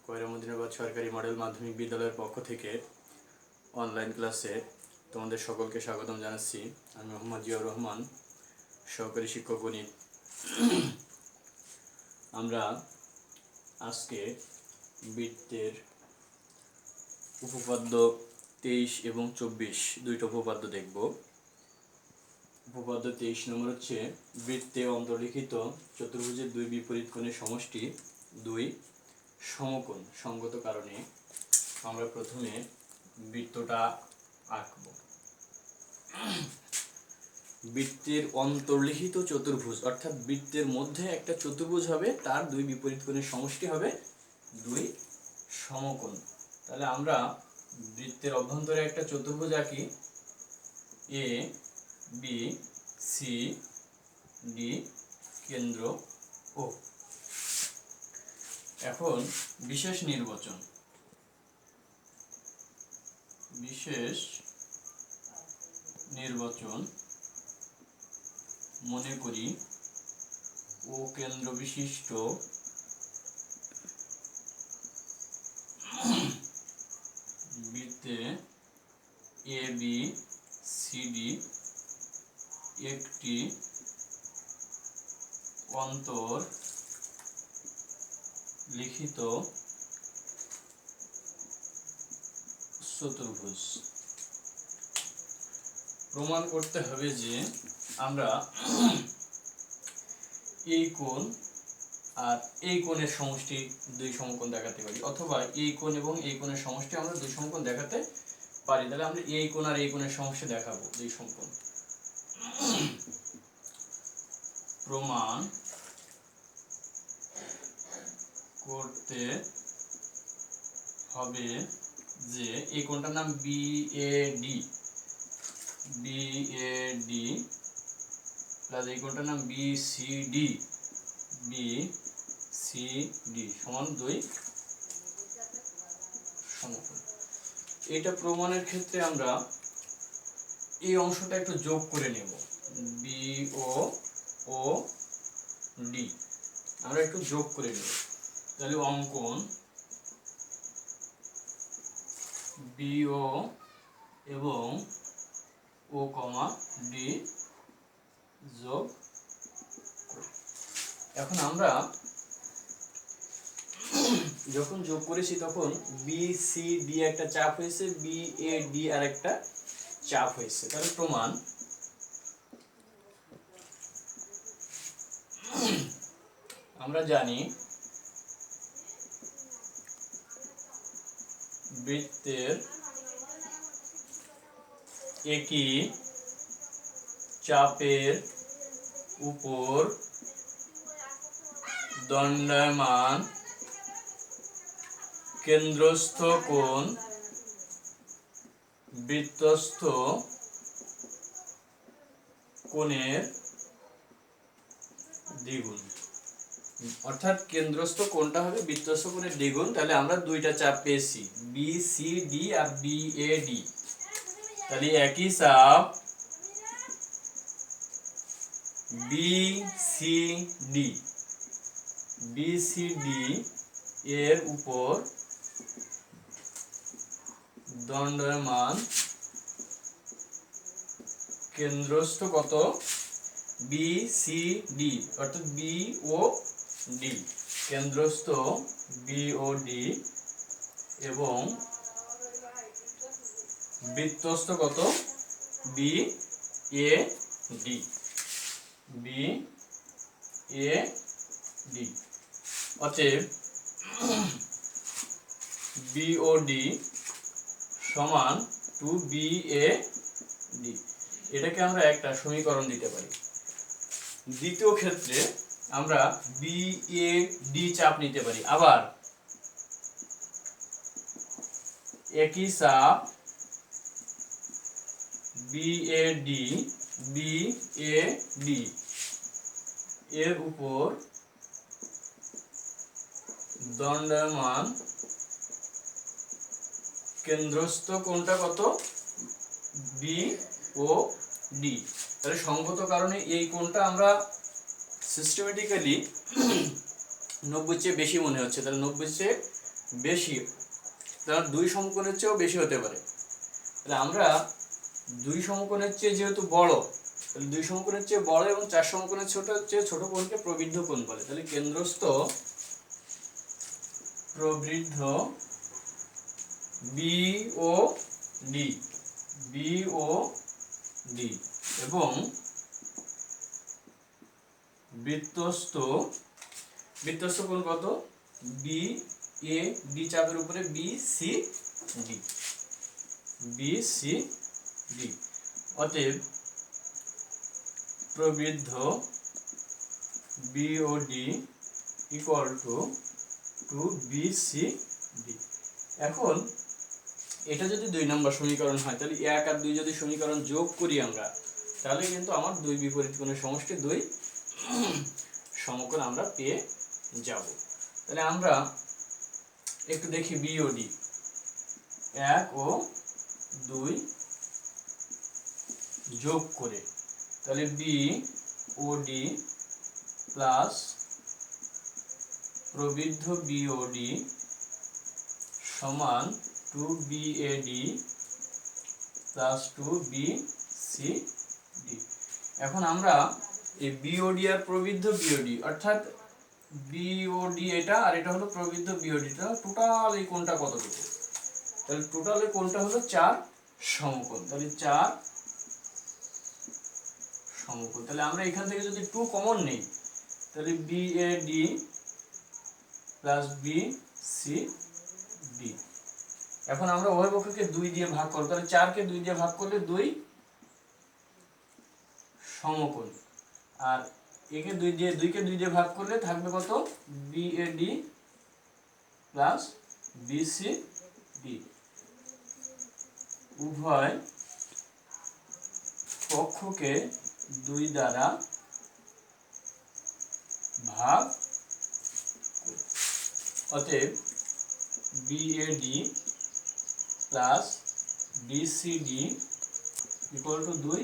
কয়রামুদ্দিনাবাদ সরকারি মডেল মাধ্যমিক বিদ্যালয়ের পক্ষ থেকে অনলাইন ক্লাসে তোমাদের সকলকে স্বাগতম জানাচ্ছি। আমি মোহাম্মদ জিয়াউর রহমান, সহকারী শিক্ষক গণিত। আমরা আজকে বৃত্তের উপপাদ্য 23 এবং 24 দুইটা উপপাদ্য দেখব। উপপাদ্য 23 নম্বর হচ্ছে, বৃত্তে অন্তর্লিখিত চতুর্ভুজের দুই বিপরীত কোণের সমষ্টি দুই সমকোণ সঙ্গত কারণে আমরা প্রথমে বৃত্তটা আঁকব। বৃত্তের অন্তর্লিখিত চতুর্ভুজ অর্থাৎ বৃত্তের মধ্যে একটা চতুর্ভুজ হবে, তার দুই বিপরীত কোণের সমষ্টি হবে দুই সমকোণ। তাহলে আমরা বৃত্তের অভ্যন্তরে একটা চতুর্ভুজ আঁকি, এ বি সি ডি, কেন্দ্র ও। এখন বিশেষ নির্বাচন মনে করি ও কেন্দ্র বিশিষ্ট বৃত্তে এ বি সি ডি একটি অন্তর্লিখিত চতুর্ভুজ। প্রমাণ করতে হবে যে আমরা এই কোণ আর এই কোণের সমষ্টি দুই সমকোণ দেখাতে পারি, অথবা এই কোণ এবং এই কোণের সমষ্টি আমরা দুই সমকোণ দেখাতে পারি। তাহলে আমরা এই কোণ আর এই কোণের সমষ্টি দেখাবো দুই সমকোণ। প্রমাণ করতে হবে যে এই কোণটার নাম বিএডি প্লাস এই কোণটার নাম বিসিডি সমান দুই সমকোণ। এটা প্রমাণের ক্ষেত্রে আমরা এই অংশটা একটু যোগ করে নেব, বিও ও ডি আমরা একটু যোগ করে নেব। তাহলে অঙ্কন বিও এবং ও কমা ডি যোগ। এখন আমরা যখন যোগ করেছি তখন বি সি ডি একটা চাপ হয়েছে, বি এ ডি আর একটা চাপ হয়েছে। তাহলে প্রমাণ আমরা জানি বৃত্তের একই চাপের উপর দণ্ডায়মান কেন্দ্রস্থ কোণ বৃত্তস্থ কোণের দ্বিগুণ। অর্থাৎ কেন্দ্রস্থ কোণটা হবে বৃত্তস্থ কোণের দ্বিগুণ। তাহলে আমরা দুইটা চাপ পেয়েছি, বি সি ডি আর বি এ ডি। তাহলে একই চাপ বিসিডি এর উপর দণ্ডায়মান কেন্দ্রস্থ কত বিসিডি অর্থাৎ B O D, কেন্দ্রস্থ B O D এবং বৃত্তস্থ কত বি এ ডি অতএব বিওডি সমান টু বি এ ডি। এটাকে আমরা একটা সমীকরণ দিতে পারি। দ্বিতীয় ক্ষেত্রে আমরা বি এ ডি চাপ নিতে পারি, আবার একই চাপ বি এ ডি এর উপর দণ্ডায়মান কেন্দ্রস্থ কোণটা কত বি ও ডি। তাহলে সঙ্গত কারণে এই কোণটা আমরা সিস্টেমেটিক্যালি 90 চেয়ে বেশি মনে হচ্ছে, তাহলে 90 চেয়ে বেশি, তাহলে দুই সমকোণের চেয়েও বেশি হতে পারে। তাহলে আমরা দুই সমকোণের চেয়ে যেহেতু বড়, তাহলে দুই সমকোণের চেয়ে বড় এবং চার সমকোণের চেয়ে ছোট কোণকে প্রবৃদ্ধ কোণ বলে। তাহলে কেন্দ্রস্থ প্রবৃদ্ধ B O D, B O D এবং বৃত্তস্থ কোণ কত? বি এ ডি চাপের উপরে B C D, B C D. অতএব প্রবৃদ্ধ B O D equal to B C D. এখন এটা যদি 2 নম্বর সমীকরণ হয়, তাহলে 1 আর 2 যদি সমীকরণ যোগ করি আমরা, তাহলে কিন্তু আমার দুই বিপরীত কোণের সমষ্টি দুই সমকোণ আমরা পেয়ে যাব। তাহলে আমরা একটু দেখি বি ও ডি, 1 ও 2 যোগ করে, তাহলে B O D plus প্রবৃদ্ধ B O D সমান 2BAD প্লাস 2BCD। এখন আমরা এই BOD আর প্রবৃদ্ধ BOD, অর্থাৎ BOD এটা আর এটা হলো প্রবৃদ্ধ BOD, টা টোটাল এই কোণটা কতটুকু? তাহলে টোটাল এই কোণটা হলো 4 সমকোণ। তাহলে 4 সমকোণ। তাহলে আমরা এখান থেকে যদি 2 কমন নেই, তাহলে BAD প্লাস BCD। এখন আমরা উভয় পক্ষকে 2 দিয়ে ভাগ করব, তাহলে 4 কে 2 দিয়ে ভাগ করলে 2 সমকোণ, আর একে 2 কে 2 দিয়ে ভাগ করলে থাকবে কত? BAD plus BCD। উভয় পক্ষকে 2 দ্বারা ভাগ, অতএব BAD plus BCD equal to 2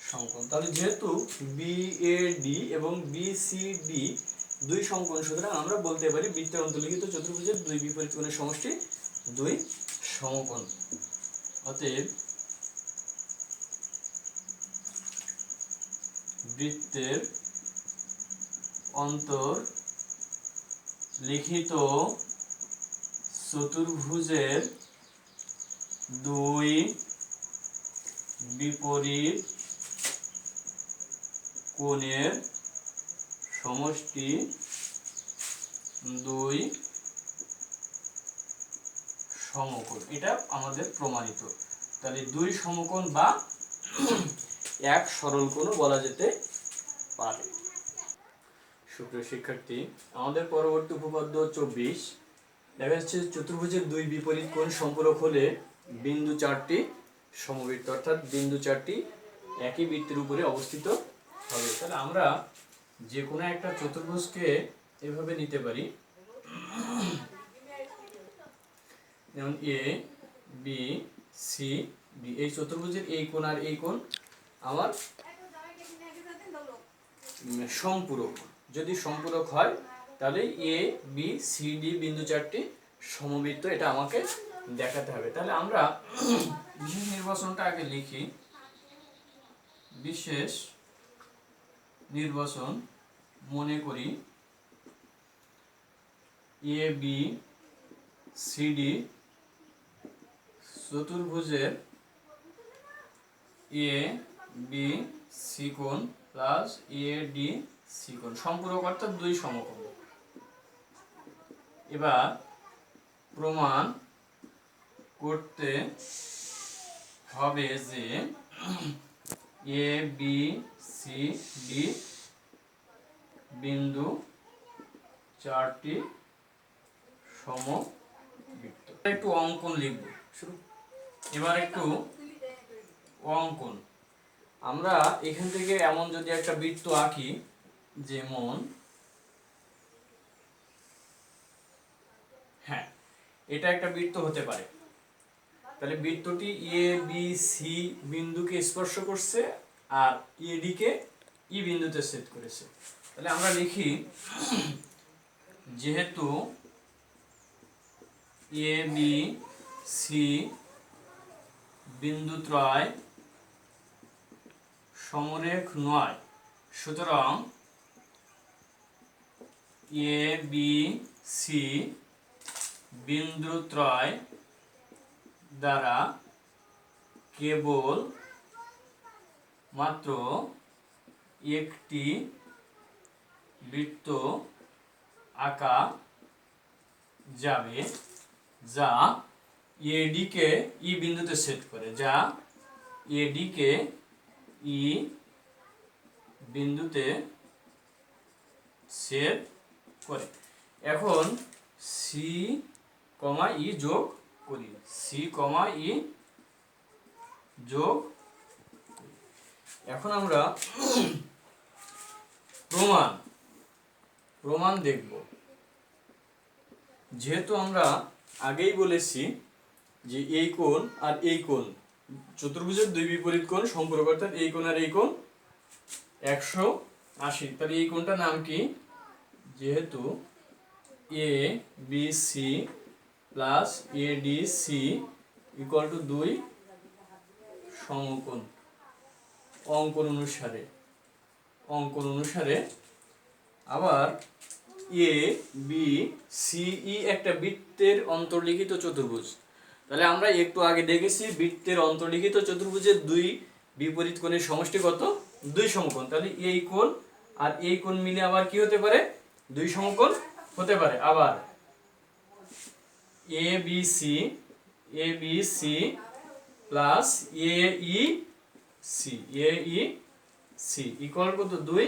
সমকোণ। তাহলে যেহেতু BAD এবং BCD 2 সমকোণ, সুতরাং আমরা বলতে পারি বৃত্তের অন্তর্লিখিত চতুর্ভুজের দুই বিপরীত কোণের সমষ্টি 2 সমকোণ। অতএব বৃত্তের অন্তর্লিখিত চতুর্ভুজের দুই বিপরীত কোণের সমষ্টি 2 সমকোণ, এটা আমাদের প্রমাণিত। তাহলে 2 সমকোণ বা এক সরল কোণও বলা যেতে পারে। সুপ্রিয় শিক্ষার্থী, আমাদের পরবর্তী উপপাদ্য 24 দেখা যাচ্ছে চতুর্ভুজের দুই বিপরীত কোণ সম্পূরক হলে বিন্দু 4টি সমবৃত্ত, অর্থাৎ বিন্দু 4টি একই বৃত্তের উপরে অবস্থিত হবে। তাহলে আমরা যে কোনো একটা চতুর্ভুজকে এভাবে নিতে পারি, যেমন এ বি সি ডি। এই চতুর্ভুজের এই কোণ আর এই কোণ আমার সম্পূরক। যদি সম্পূরক হয় তাহলে এ বি সি ডি বিন্দু 4টি সমবৃত্ত, এটা আমাকে দেখাতে হবে। তাহলে আমরা বিশেষ নির্বাচনটা আগে লিখি। বিশেষ নির্বাচন মনে করি এ বি সি ডি চতুর্ভুজের এ বি সি কোণ প্লাস এ ডি সি কোণ সম্পূরক, অর্থাৎ 2 সমকোণ। এবার প্রমাণ করতে হবে যে এ বি সি ডি বিন্দু 4টি সমবৃত্ত। একটু অঙ্কন লিখব। এবার একটু অঙ্কন। আমরা এখান থেকে এমন যদি একটা বৃত্ত আঁকি, যেমন হ্যাঁ, এটা একটা বৃত্ত হতে পারে। তাহলে বৃত্তটি এ বি সি বিন্দুকে স্পর্শ করছে আর এডি কে ই বিন্দুতে ছেদ করেছে। তাহলে আমরা লিখি, যেহেতু এ বি সি বিন্দুত্রয় সমরেখ নয়। সুতরাং এ বি সি বিন্দুত্রয় দ্বারা কেবল মাত্র একটি বৃত্ত আঁকা যাবে যা এডি কে ই বিন্দুতে সেট করে, যা এডি কে ই বিন্দুতে সেট করে। এখন সি কমা ই যোগ করি, সি কমা ই যোগ। এখন আমরা প্রমাণ দেখব। যেহেতু আমরা আগেই বলেছি যে এই কোণ আর এই কোণ চতুর্ভুজের দুই বিপরীত কোণ সম্পর্ক, অর্থাৎ এই কোণ আর এই কোণ 180। তাহলে এই কোণটার নাম কি? যেহেতু A B C plus A D C equal to 2 সমকোণ। অঙ্কন অনুসারে আবার এ বি সি ই একটা বৃত্তের অন্তর্লিখিত চতুর্ভুজ। তাহলে আমরা একটু আগে দেখেছি বৃত্তের অন্তর্লিখিত চতুর্ভুজের দুই বিপরীত কোণের সমষ্টি কত? 2 সমকোণ। তাহলে এই কোণ আর এই কোণ মিলে আবার কি হতে পারে? 2 সমকোণ হতে পারে। আবার এ বি সি প্লাস এ ই সি ইকুয়াল কত? 2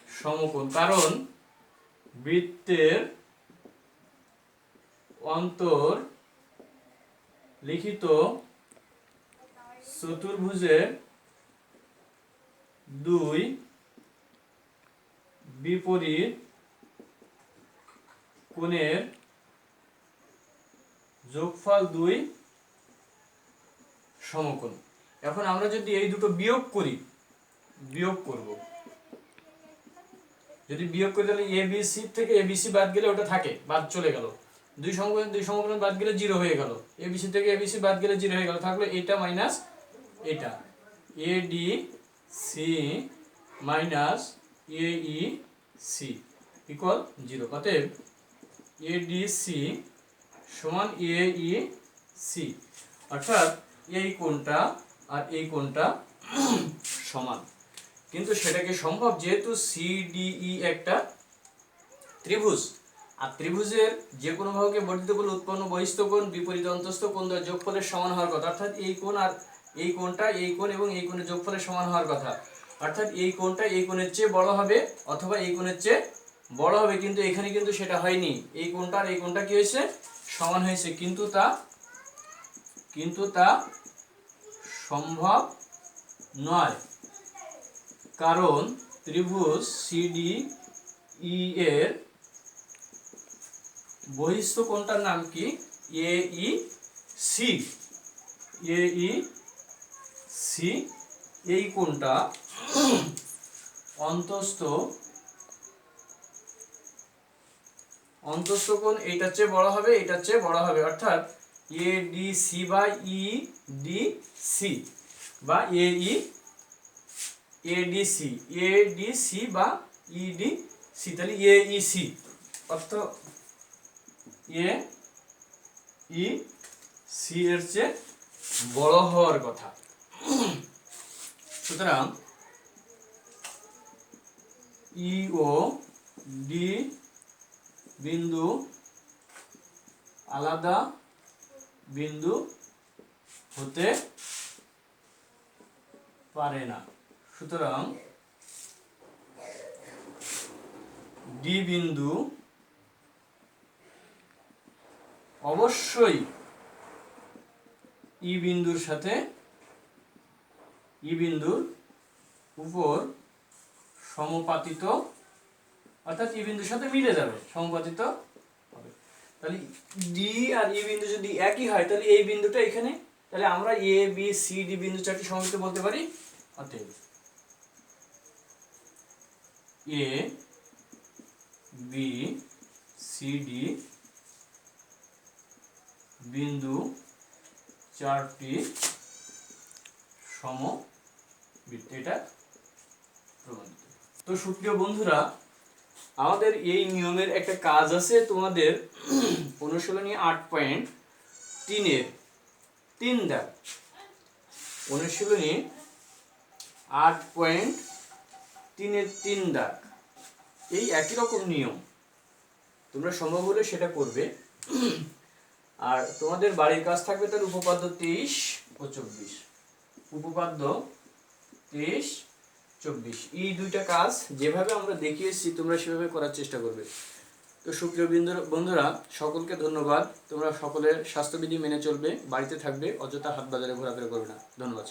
সমকোণ। কারণ বৃত্তের অন্তর্লিখিত চতুর্ভুজের দুই বিপরীত কোণের যোগফল 2 সমকোণ। এখন আমরা যদি এই দুটো বিয়োগ করব, যদি বিয়োগ করি তাহলে এ বি সি থেকে এ বি সি বাদ গেলে ওটা থাকে, বাদ চলে গেল। 2 সমকোণ বাদ গেলে 0 হয়ে গেল। এ বি সি থেকে এ বি সি বাদ গেলে 0 হয়ে গেল, থাকলো এটা মাইনাস এটা। A D C minus A E C equal 0। অতএব এ ডি সি সমান এ ই সি, অর্থাৎ এই কোণটা আর এই কোণটা সমান। কিন্তু সেটা কি সম্ভব? যেহেতু সিডিই একটা ত্রিভুজ, আর ত্রিভুজের যে কোনো বাহুকে বর্ধিত করলে উৎপন্ন বহিস্থ কোণ বিপরীত অন্তস্থ কোণ দ্বয়ের যোগফলের সমান হওয়ার কথা। অর্থাৎ এই কোণ আর এই কোণটা এই কোণ এবং এই কোণের যোগফলের সমান হওয়ার কথা। অর্থাৎ এই কোণটা এই কোণের চেয়ে বড় হবে অথবা এই কোণের চেয়ে বড় হবে, কিন্তু এখানে কিন্তু সেটা হয়নি। এই কোণটা আর এই কোণটা কি হয়েছে? সমান হয়েছে, কিন্তু তা সম্ভব নয়। কারণ ত্রিভুজ সিডিই এর বহিস্থ কোণটার নাম কি? এ ই সি। এই কোণটা অন্তস্থ কোণ এইটার চেয়ে বড় হবে, এটার চেয়ে বড় হবে। অর্থাৎ এ ডি সি বা ই ডি সি বা এ ডি সি বা ই ডি সি। তাহলে এ ই সি অর্থাৎ এ ই সি এর চেয়ে বড় হওয়ার কথা। সুতরাং ই ও ডি বিন্দু আলাদা বিন্দু হতে পারে না। সুতরাং ডি বিন্দু অবশ্যই ই বিন্দুর সাথে ই বিন্দুর উপর সমাপতিত, অর্থাৎ ই বিন্দুর সাথে মিলে যাবে, সমাপতিত হবে। তাহলে ডি আর ই বিন্দু যদি একই হয় তাহলে এই বিন্দুটা এখানে, তাহলে আমরা এ বি সি ডি বিন্দু চারটি সমমিত বলতে পারি। অতএব এ বি সি ডি বিন্দু 4টি সমবৃত্ত, এটা প্রমাণিত। তো সুপ্রিয় বন্ধুরা, আমাদের এই নিয়মের একটা কাজ আছে তোমাদের অনুশীলনী 8.3-এর 3 দাগ। অনুশীলনী 8.3-এর 3 দাগ, এই একই রকম নিয়ম, তোমরা সম্ভব হলে সেটা করবে। আর তোমাদের বাড়ির কাজ থাকবে তার উপপাদ্য 23 ও 24, উপপাদ্য 23, 24, এই দুইটা কাজ যেভাবে আমরা দেখিয়েছি তোমরা সেভাবে করার চেষ্টা করবে। তো সুপ্রিয় বন্ধুরা, সকলকে ধন্যবাদ। তোমরা সকলের স্বাস্থ্যবিধি মেনে চলবে, বাড়িতে থাকবে, অযথা হাট বাজারে ঘোরাফেরা করবে না। ধন্যবাদ।